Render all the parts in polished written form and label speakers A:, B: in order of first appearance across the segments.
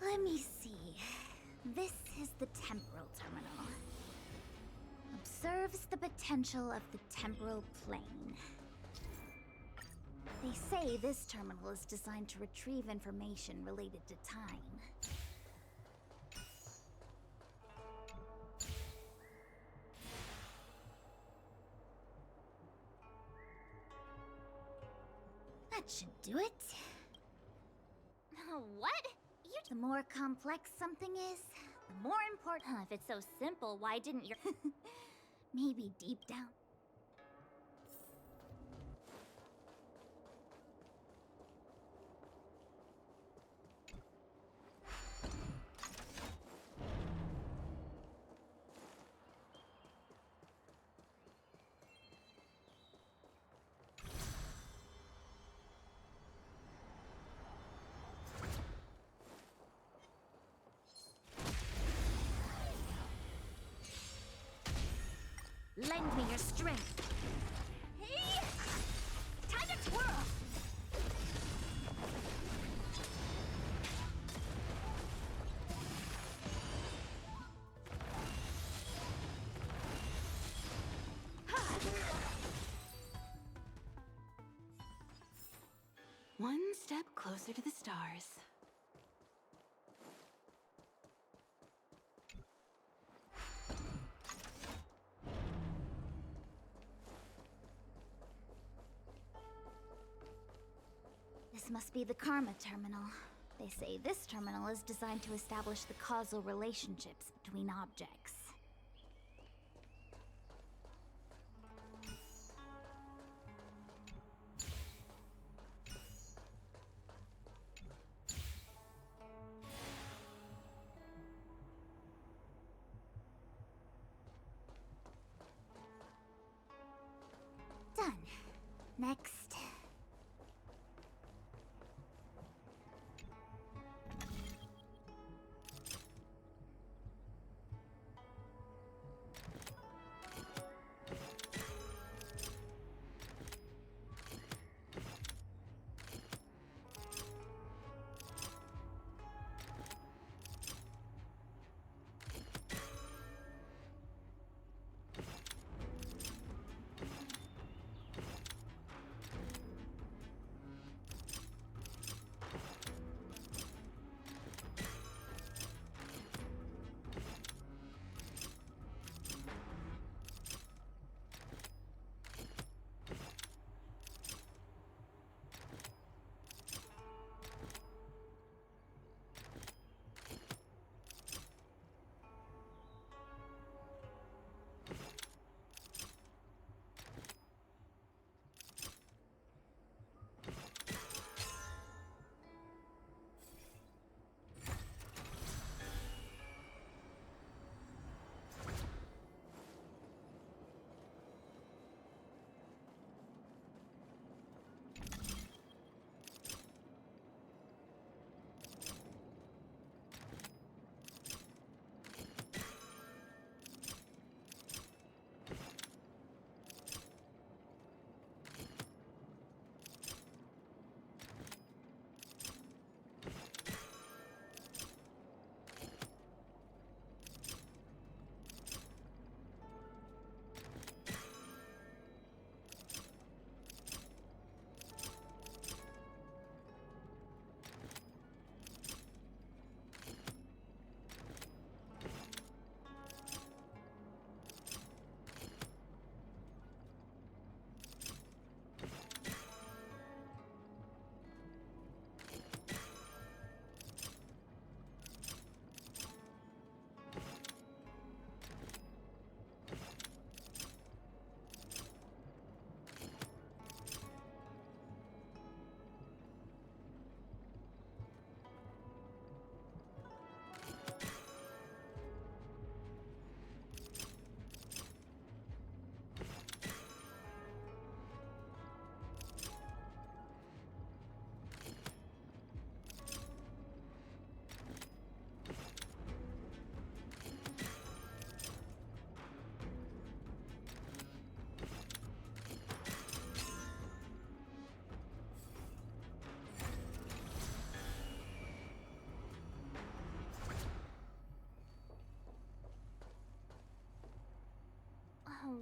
A: Let me see. This is the temporal terminal. Observes the potential of the temporal plane. They say this terminal is designed to retrieve information related to time. That should do it.
B: What?
A: The more complex something is, the more important.
B: If it's so simple, why didn't you?
A: Maybe deep down. Lend me your strength.
B: Hey! Time to twirl!
C: One step closer to the stars.
A: This must be the Karma terminal. They say this terminal is designed to establish the causal relationships between objects. Done. Next.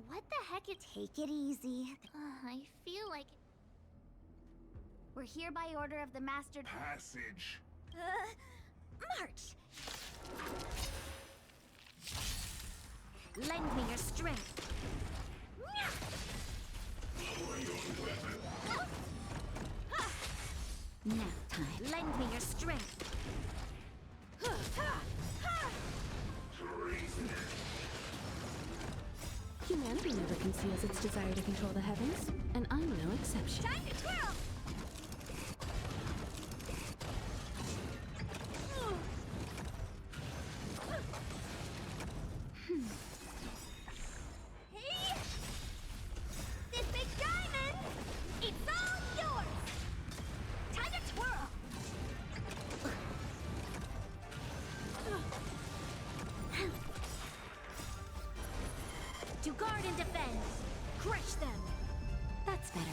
A: what the heck? Take it easy.
B: I feel like...
A: We're here by order of the Master...
D: Passage.
A: March!
B: Lend me your strength.
C: Nap time.
B: Lend me your strength.
C: Humanity never conceals its desire to control the heavens, and I'm no exception.
B: Time to twirl! Hey! This big diamond! It's all yours! Time to twirl! To guard and defend! Crush them!
C: That's better.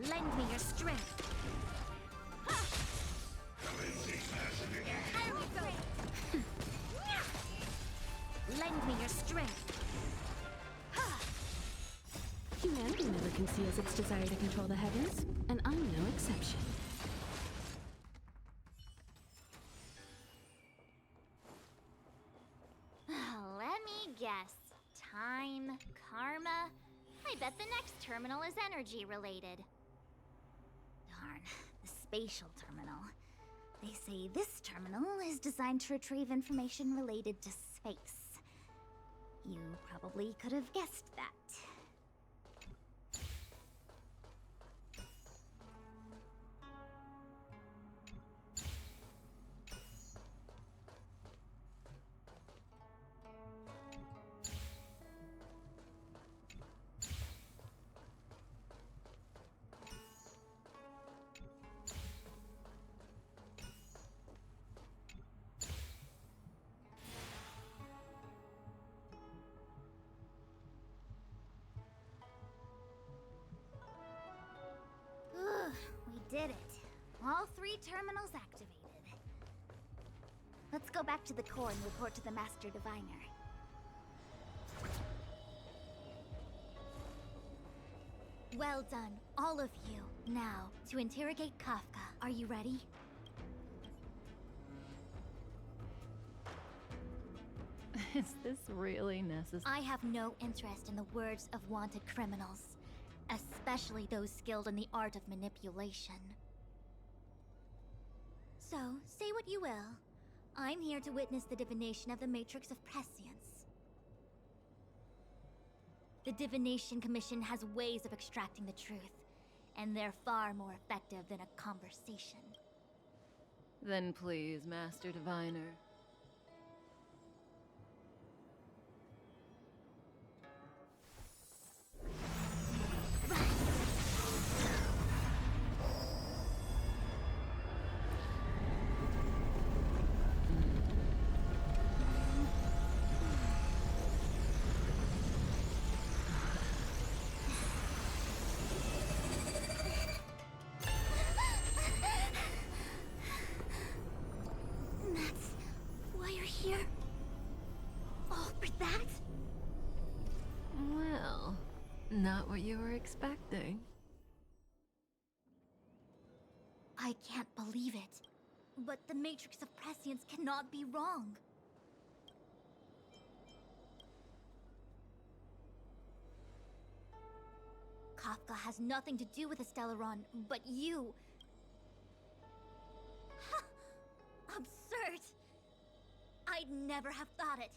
B: Lend me your strength. Lend me your strength.
C: Humanity never conceals its desire to control the heavens, and I'm no exception.
B: Let me guess. Time, karma. I bet the next terminal is energy related.
A: Darn, the spatial terminal. They say this terminal is designed to retrieve information related to space. You probably could have guessed that. We did it. All 3 terminals activated. Let's go back to the core and report to the Master Diviner. Well done, all of you. Now, to interrogate Kafka. Are you ready?
E: Is this really necessary?
B: I have no interest in the words of wanted criminals, especially those skilled in the art of manipulation. So, say what you will. I'm here to witness the divination of the Matrix of Prescience. The Divination Commission has ways of extracting the truth, and they're far more effective than a conversation.
E: Then please, Master Diviner.
B: That's why you're here? All for that?
E: Well, not what you were expecting.
B: I can't believe it. But the Matrix of Prescience cannot be wrong. Kafka has nothing to do with the stelleron, but you... Absurd! I'd never have thought it.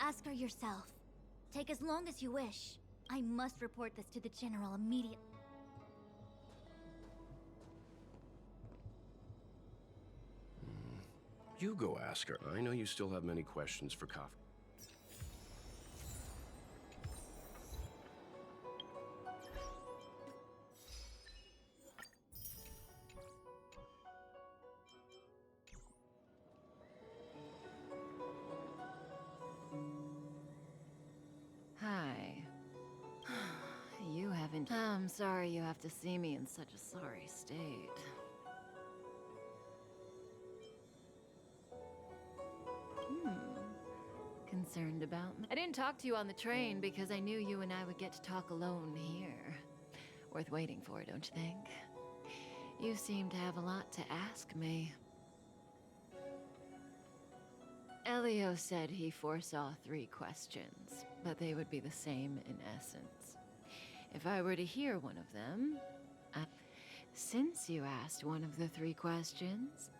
B: Ask her yourself. Take as long as you wish. I must report this to the General immediately.
F: You go ask her. I know you still have many questions for Kafka.
E: Hi. You haven't... I'm sorry you have to see me in such a sorry state. concerned about me. I didn't talk to you on the train because I knew you and I would get to talk alone here. Worth waiting for, don't you think? You seem to have a lot to ask me. Elio said he foresaw 3 questions, but they would be the same in essence. If I were to hear one of them, since you asked one of the 3 questions,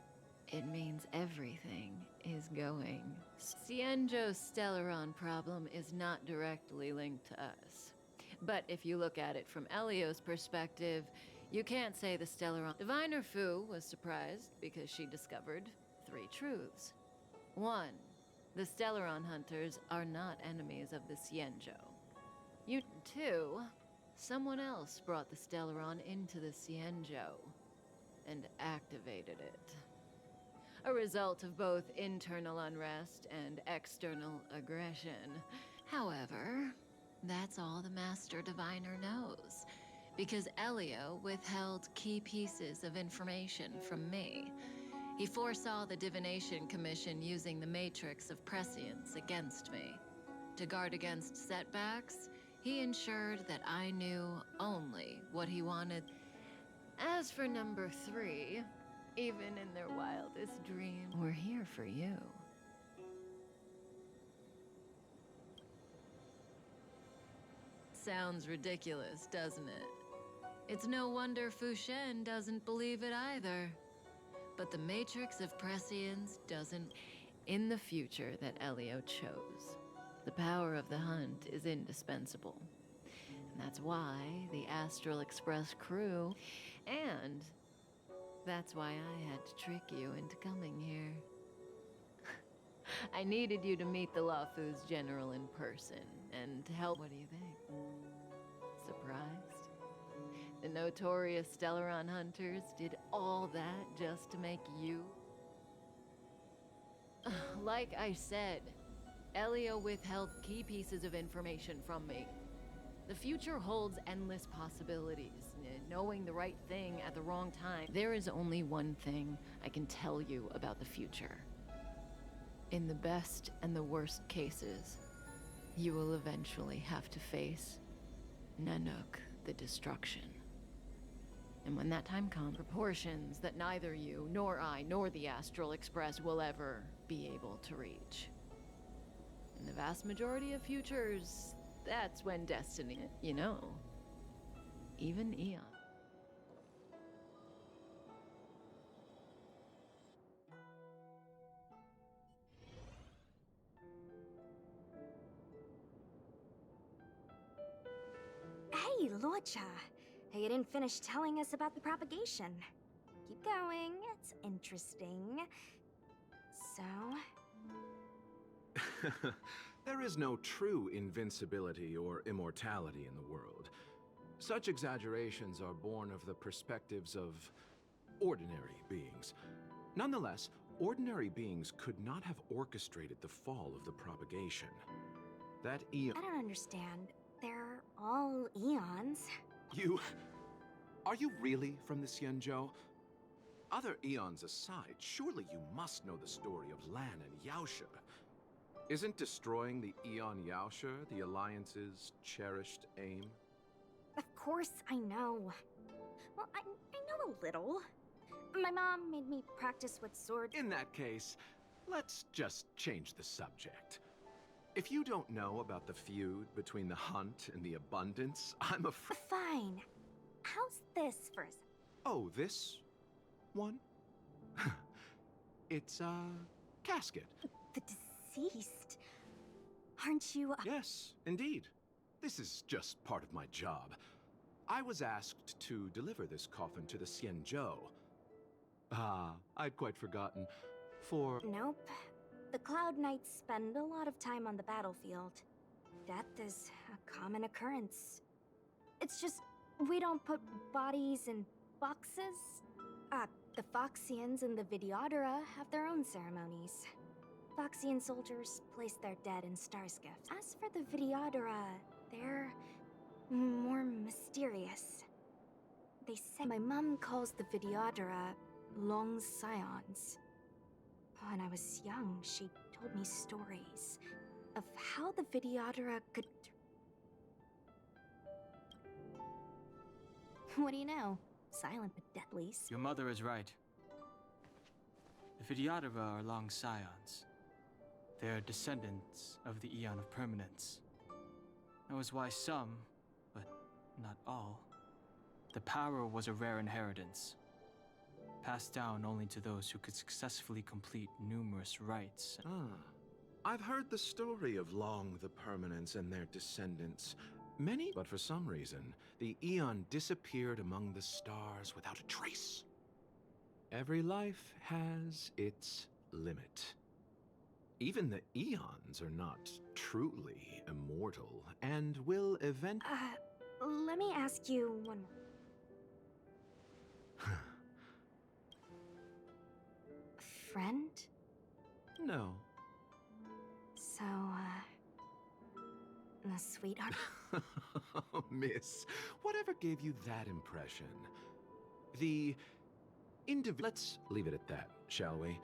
E: it means everything is going. Cienjo's stelleron problem is not directly linked to us. But if you look at it from Elio's perspective, you can't say the stelleron. Diviner Fu was surprised because she discovered 3 truths. 1, the stelleron hunters are not enemies of the Cienjo. 2, someone else brought the stelleron into the Cienjo and activated it. A result of both internal unrest and external aggression. However, that's all the Master Diviner knows, because Elio withheld key pieces of information from me. He foresaw the Divination Commission using the matrix of prescience against me. To guard against setbacks, he ensured that I knew only what he wanted. As for number 3, even in their wildest dreams, we're here for you. Sounds ridiculous, doesn't it? It's no wonder Fu Shen doesn't believe it either. But the matrix of prescience doesn't. In the future that Elio chose, the power of the hunt is indispensable. And that's why the Astral Express crew, and that's why I had to trick you into coming here. I needed you to meet the Lawfu's general in person, and to help. What do you think? Surprised? The notorious stelleron hunters did all that just to make you? Like I said, Elio withheld key pieces of information from me. The future holds endless possibilities, knowing the right thing at the wrong time. There is only one thing I can tell you about the future. In the best and the worst cases, you will eventually have to face Nanook, the destruction. And when that time comes, proportions that neither you, nor I, nor the Astral Express will ever be able to reach. In the vast majority of futures, that's when destiny, even Eon.
D: Hey, Luocha. You didn't finish telling us about the propagation. Keep going, it's interesting. So?
G: There is no true invincibility or immortality in the world. Such exaggerations are born of the perspectives of ordinary beings. Nonetheless, ordinary beings could not have orchestrated the fall of the propagation. That eon—
D: I don't understand. They're all eons.
G: Are you really from the Cienjo? Other eons aside, surely you must know the story of Lan and Yaosha. Isn't destroying the Eon Yaosha the Alliance's cherished aim?
D: Of course I know. Well, I know a little. My mom made me practice what sword—
G: In that case, let's just change the subject. If you don't know about the feud between the Hunt and the Abundance, I'm afraid—
D: Fine. How's this for a sec?
G: Oh, this one? It's a casket.
D: The deceased? Aren't you—
G: Yes, indeed. This is just part of my job. I was asked to deliver this coffin to the Cienjo. I'd quite forgotten.
D: Nope. The Cloud Knights spend a lot of time on the battlefield. Death is a common occurrence. It's just, we don't put bodies in boxes. The Foxians and the Videodora have their own ceremonies. Foxian soldiers place their dead in Starskift. As for the Videodora, they're more mysterious. They say my mom calls the Videodora Long Scions. When I was young, she told me stories. of how the Videodora could... What do you know? Silent but deadly.
H: Your mother is right. The Videodora are long scions. They are descendants of the Eon of Permanence. That was why some, but not all, the power was a rare inheritance, passed down only to those who could successfully complete numerous rites.
G: I've heard the story of Long the Permanence and their descendants. Many, but for some reason, the Eon disappeared among the stars without a trace. Every life has its limit. Even the Eons are not truly immortal, and will
D: let me ask you one more. Friend?
G: No.
D: So, the sweetheart?
G: Miss, whatever gave you that impression? Let's leave it at that, shall we?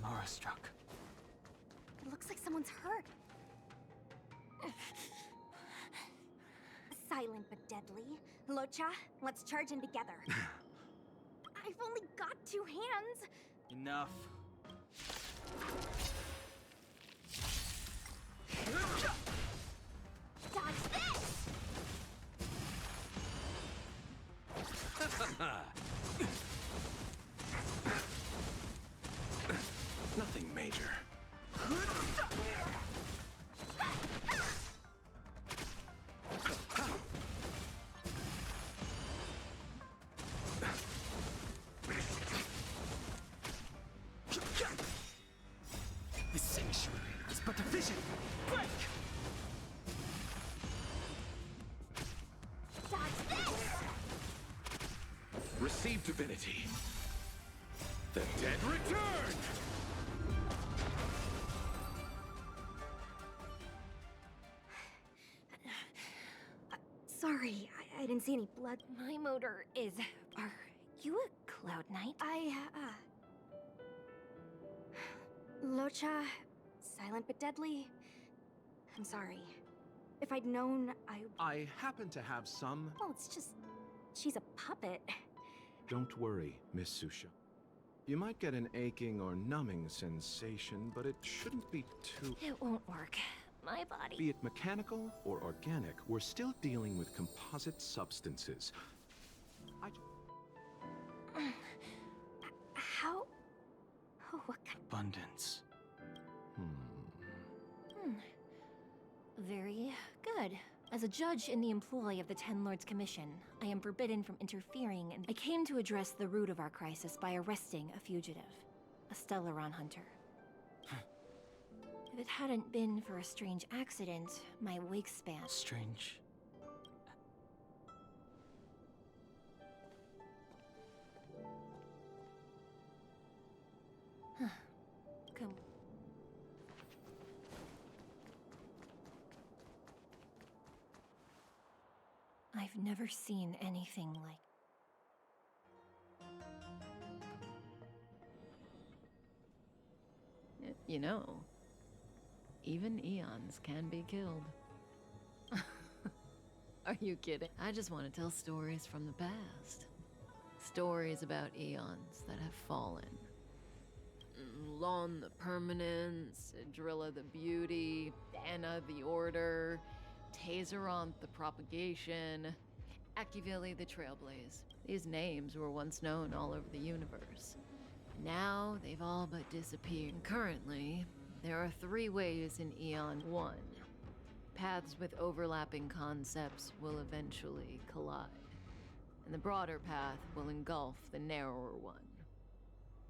H: Mara struck.
D: It looks like someone's hurt. Silent but deadly. Locha, let's charge in together. I've only got 2 hands.
H: Enough.
D: Dodge this!
G: Nothing major.
H: This sanctuary is but a vision. Break!
D: Dodge this!
G: Receive divinity. The dead return!
D: Sorry, I didn't see any blood. My motor is... Are you a Cloud Knight? Locha, silent but deadly. I'm sorry. If I'd known,
G: I happen to have some...
D: Well, it's just... She's a puppet.
G: Don't worry, Miss Susha. You might get an aching or numbing sensation, but it shouldn't be too...
D: It won't work. My body...
G: Be it mechanical or organic, we're still dealing with composite substances.
D: How... Oh, what kind...
H: Abundance.
I: Very good. As a judge in the employ of the Ten Lords Commission, I am forbidden from interfering, and I came to address the root of our crisis by arresting a fugitive, a stelleron hunter. If it hadn't been for a strange accident, my wake span...
H: Strange.
I: Come. I've never seen anything like...
E: You know, even eons can be killed. Are you kidding? I just want to tell stories from the past. Stories about eons that have fallen. Lon the Permanence, Drilla the Beauty, Anna the Order, Tazeronth the Propagation, Akivili the Trailblaze. These names were once known all over the universe. Now they've all but disappeared. Currently, there are 3 ways in Eon 1. Paths with overlapping concepts will eventually collide, and the broader path will engulf the narrower one.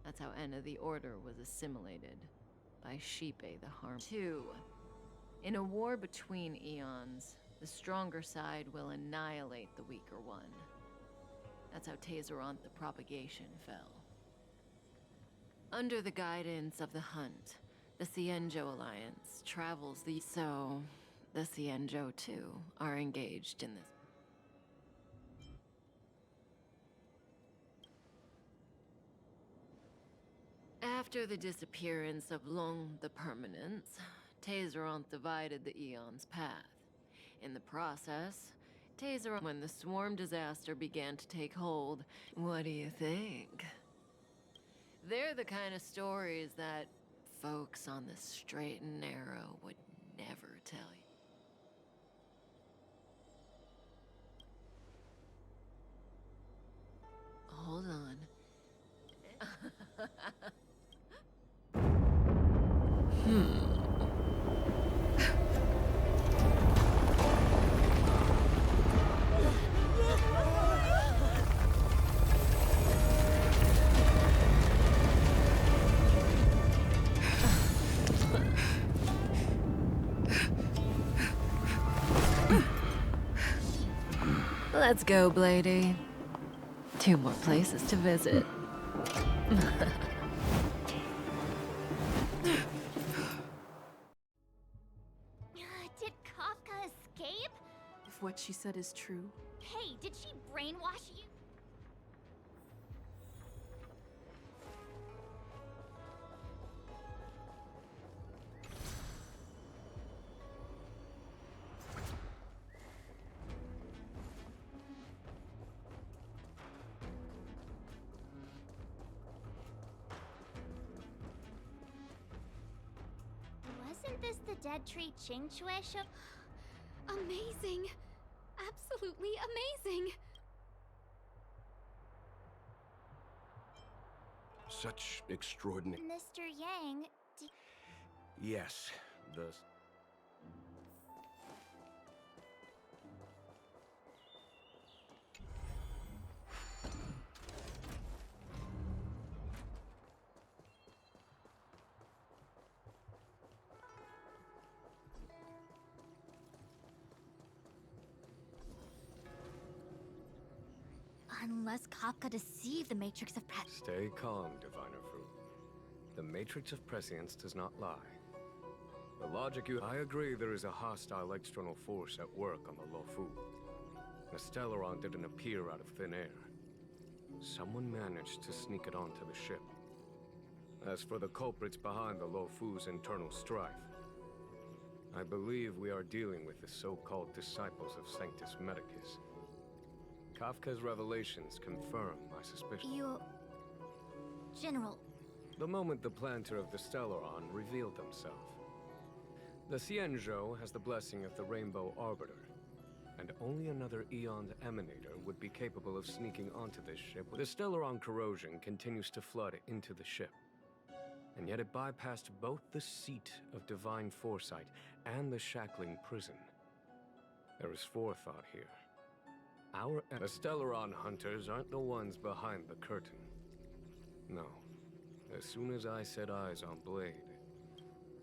E: That's how Enna the Order was assimilated by Sheepe the Harm. 2. In a war between eons, the stronger side will annihilate the weaker one. That's how Tazeronth the Propagation fell. Under the guidance of the Hunt, the Cienjo Alliance travels the... So, the Cienjo, too, are engaged in this. After the disappearance of Long the Permanence, Tazeronth divided the Eon's path. In the process, Tazeronth, when the swarm disaster began to take hold, what do you think? They're the kind of stories that folks on the straight and narrow would never tell you. Hold on. Let's go, Blady. 2 more places to visit.
B: Did Kafka escape?
C: If what she said is true,
B: Hey, did she brainwash you? Wasn't this the Dead Tree Qingque show?
C: amazing! Absolutely amazing!
F: Such extraordinary...
B: Mr. Yang,
F: Yes, the...
A: Unless Kafka deceived the Matrix of Prescience.
J: Stay calm, Diviner Fu. The Matrix of Prescience does not lie. The logic you... I agree there is a hostile external force at work on the Luofu. The stelleron didn't appear out of thin air. Someone managed to sneak it onto the ship. As for the culprits behind the Luofu's internal strife, I believe we are dealing with the so-called disciples of Sanctus Medicus. Kafka's revelations confirm my suspicion.
A: You... General,
J: The moment the planter of the stelleron revealed himself. The Cienjo has the blessing of the Rainbow Arbiter, and only another Eon's emanator would be capable of sneaking onto this ship. The stelleron corrosion continues to flood into the ship, and yet it bypassed both the seat of divine foresight and the shackling prison. There is forethought here. The stelleron hunters aren't the ones behind the curtain. No. As soon as I set eyes on Blade.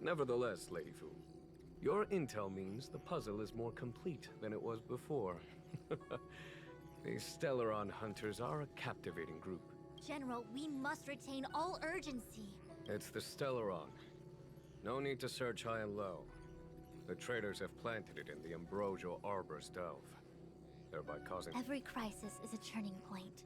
J: Nevertheless, Lady Fu, your intel means the puzzle is more complete than it was before. These stelleron hunters are a captivating group.
A: General, we must retain all urgency.
J: It's the stelleron. No need to search high and low. The traitors have planted it in the ambrosial arbor's delve, thereby causing...
A: Every crisis is a turning point.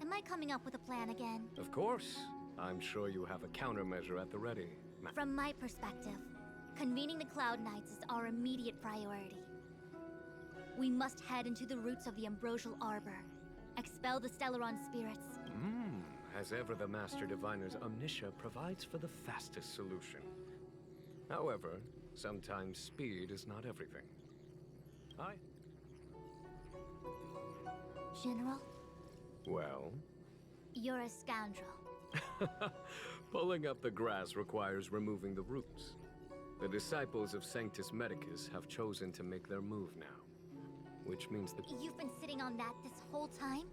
A: Am I coming up with a plan again?
J: Of course. I'm sure you have a countermeasure at the ready.
A: From my perspective, convening the Cloud Knights is our immediate priority. We must head into the roots of the Ambrosial Arbor, expel the stelleron spirits.
J: As ever, the Master Diviner's Omniscia provides for the fastest solution. However, sometimes speed is not everything.
A: General,
J: Well?
A: you're a scoundrel.
J: Pulling up the grass requires removing the roots. The disciples of Sanctus Medicus have chosen to make their move now. Which means that...
A: You've been sitting on that this whole time?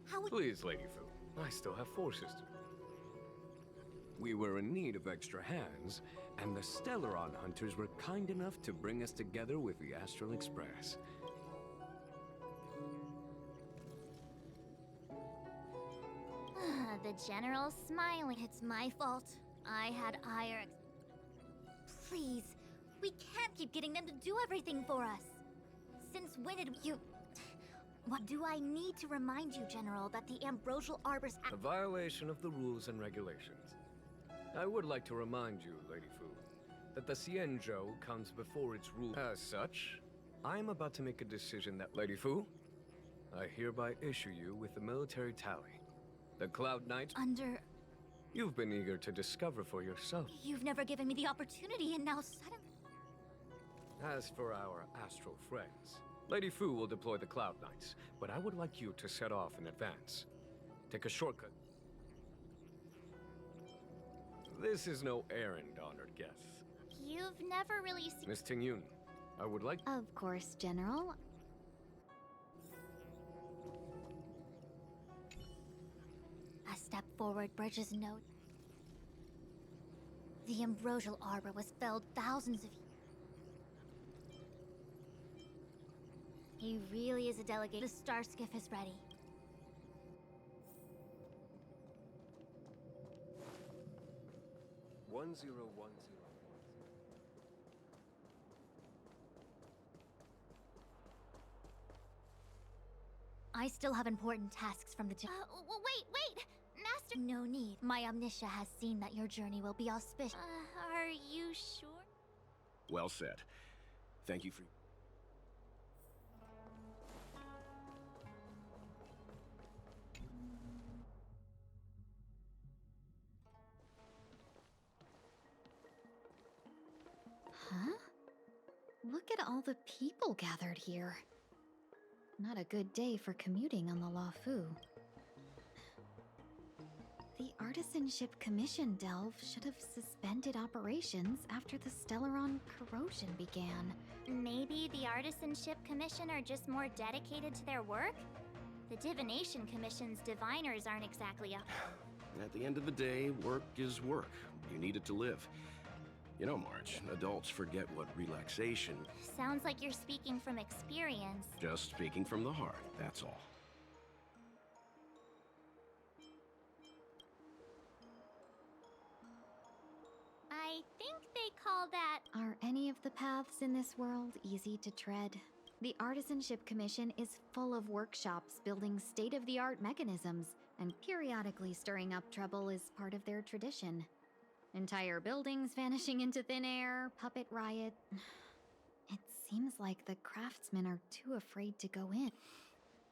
A: How would...
J: Please, Lady Fu, I still have forces to... We were in need of extra hands, and the stelleron hunters were kind enough to bring us together with the Astral Express.
B: the general smiling.
A: It's my fault. I had higher. Please, we can't keep getting them to do everything for us. Since when did you? What do I need to remind you, General, that the Ambrosial Arbor's
J: A violation of the rules and regulations. I would like to remind you, Lady Fu, that the Xianzhou comes before its rule. As such, I'm about to make a decision that, Lady Fu, I hereby issue you with the military tally. The Cloud Knight
A: under.
J: you've been eager to discover for yourself.
A: You've never given me the opportunity, and now suddenly.
J: As for our astral friends, Lady Fu will deploy the Cloud Knights, but I would like you to set off in advance. Take a shortcut. This is no errand, honored guest.
B: You've never really seen.
J: Miss Tingyun, I would like...
A: Of course, General. A step forward, Bridges note. The Ambrosial Arbor was felled thousands of years. He really is a delegate. The star skiff is ready.
J: One zero one zero.
A: I still have important tasks from the
B: Wait! Master.
A: No need. My omniscia has seen that your journey will be auspicious.
B: Are you sure?
F: Well said. Thank you for...
K: Huh? Look at all the people gathered here. Not a good day for commuting on the Luofu. The Artisanship Commission delve should have suspended operations after the stelleron corrosion began.
B: Maybe the Artisanship Commission are just more dedicated to their work? The Divination Commission's diviners aren't exactly up.
F: At the end of the day, work is work. You need it to live. You know, March, adults forget what relaxation...
B: Sounds like you're speaking from experience.
F: Just speaking from the heart, that's all.
B: I think they call that...
K: Are any of the paths in this world easy to tread? The Artisanship Commission is full of workshops building state-of-the-art mechanisms, and periodically stirring up trouble is part of their tradition. Entire buildings vanishing into thin air, puppet riot. It seems like the craftsmen are too afraid to go in.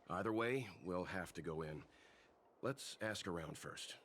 F: Either way, we'll have to go in. Let's ask around first.